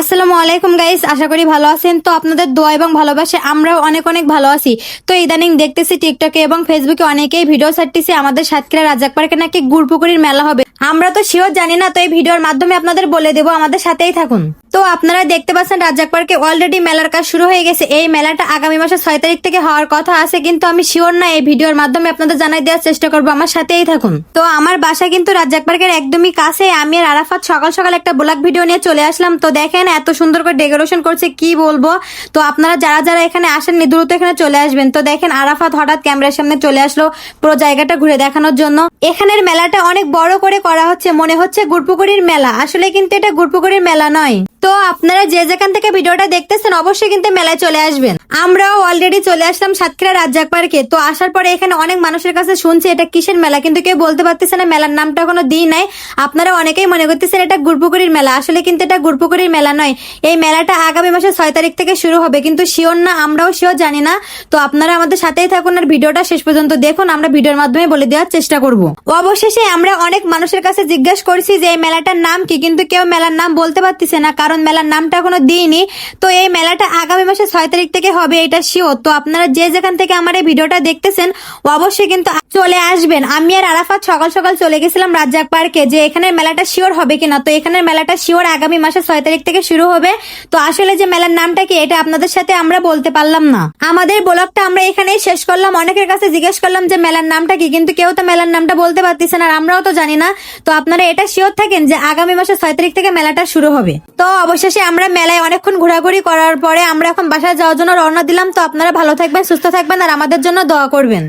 আসসালামু আলাইকুম গাইস, আশা করি ভালো আছেন। তো আপনাদের দোয়া এবং ভালোবাসে আমরাও অনেক অনেক ভালো আছি। তো ইদানিং দেখতেছি টিকটকে এবং ফেসবুকে অনেকেই ভিডিও ছাড়তেছে আমাদের সাতক্ষীরা রাজাক পার্কে নাকি গুড়পুকুরির মেলা হবে। আমরা তো শিওর জানি না, তো এই ভিডিওর মাধ্যমে আপনাদের বলে দেবো, আমাদের সাথেই থাকুন। তো আপনারা দেখতে পাচ্ছেন রাজাক পার্কে অলরেডি মেলার কাজ শুরু হয়ে গেছে। এই মেলাটা আগামী মাসের 6 তারিখ থেকে হওয়ার কথা আছে, কিন্তু আমি শিওর না। এই ভিডিওর মাধ্যমে আপনাদের জানাই দেওয়ার চেষ্টা করবো, আমার সাথেই থাকুন। তো আমার বাসা কিন্তু রাজাক পার্কের একদমই কাছে। আমি আর আরাফাত সকাল সকাল একটা ব্লগ ভিডিও নিয়ে চলে আসলাম। তো দেখেন এত সুন্দর করে ডেকোরেশন করছে, কি বলবো। তো আপনারা যারা যারা এখানে আসেননি দ্রুত এখানে চলে আসবেন। তো দেখেন আরাফাত হঠাৎ ক্যামেরার সামনে চলে আসলো পুরো জায়গাটা ঘুরে দেখানোর জন্য। এখানের মেলাটা অনেক বড় করে করা হচ্ছে, মনে হচ্ছে গুড়পুকুরির মেলা, আসলে কিন্তু এটা গুড়পুকুরির মেলা নয়। তো আপনারা যে যেখান থেকে ভিডিওটা দেখতেছেন অবশ্যই কিন্তু মেলায় চলে আসবেন। আমরাও অলরেডি চলে আসলাম সাতক্ষীরা রাজাক পার্কে। তো আসার পরে এখানে অনেক মানুষের কাছে শুনছি এটা কিসের মেলা, কিন্তু কেউ বলতে পারতেছে না, মেলার নামটা কোনো দিই নাই। আপনারা অনেকেই মনে করতেছেন এটা গুড়পুকুরির মেলা, আসলে কিন্তু এটা গুড়পুকুরির মেলা নয়। এই মেলাটা আগামী মাসের 6 তারিখ থেকে শুরু হবে, কিন্তু শিওর না, আমরাও শিওর জানি না। তো আপনারা আমাদের সাথেই থাকুন আর ভিডিওটা শেষ পর্যন্ত দেখুন, আমরা ভিডিওর মাধ্যমে বলে দেওয়ার চেষ্টা করব। অবশেষে আমরা অনেক মানুষের কাছে জিজ্ঞাসা করছি যে এই মেলাটার নাম কি, কিন্তু কেউ মেলার নাম বলতে পারতেছে না, কারণ মেলার নামটা কোনো দিইনি। তো এই মেলাটা আগামী মাসের 6 তারিখ থেকে হবে, এটা শিওর। তো আপনারা যে যেখান থেকে আমার এই ভিডিওটা দেখতেছেন অবশ্যই কিন্তু চলে আসবেন। আমি আর আরাফাত সকাল সকাল চলে গেছিলাম রাজাক পার্কে যে এখানের মেলাটা শিওর হবে কিনা। তো এখানের মেলাটা শিওর আগামী মাসের 6 তারিখ থেকে শুরু হবে। তো আসলে যে মেলার নামটা কি এটা আপনাদের সাথে আমরা বলতে পারলাম না। আমাদের ব্লগটা আমরা এখানেই শেষ করলাম। অনেকের কাছে জিজ্ঞেস করলাম যে মেলার নামটা কি, কিন্তু কেউ তো মেলার নামটা বলতে পারতেছে না, আর আমরাও তো জানি না। তো আপনারা এটা শিওর থাকেন যে আগামী মাসের 6 তারিখ থেকে মেলাটা শুরু হবে। তো অবশেষে আমরা মেলায় অনেকক্ষণ ঘোরাঘুরি করার পরে আমরা এখন বাসায় যাওয়ার জন্য রওনা দিলাম। তো আপনারা ভালো থাকবেন, সুস্থ থাকবেন আর আমাদের জন্য দোয়া করবেন।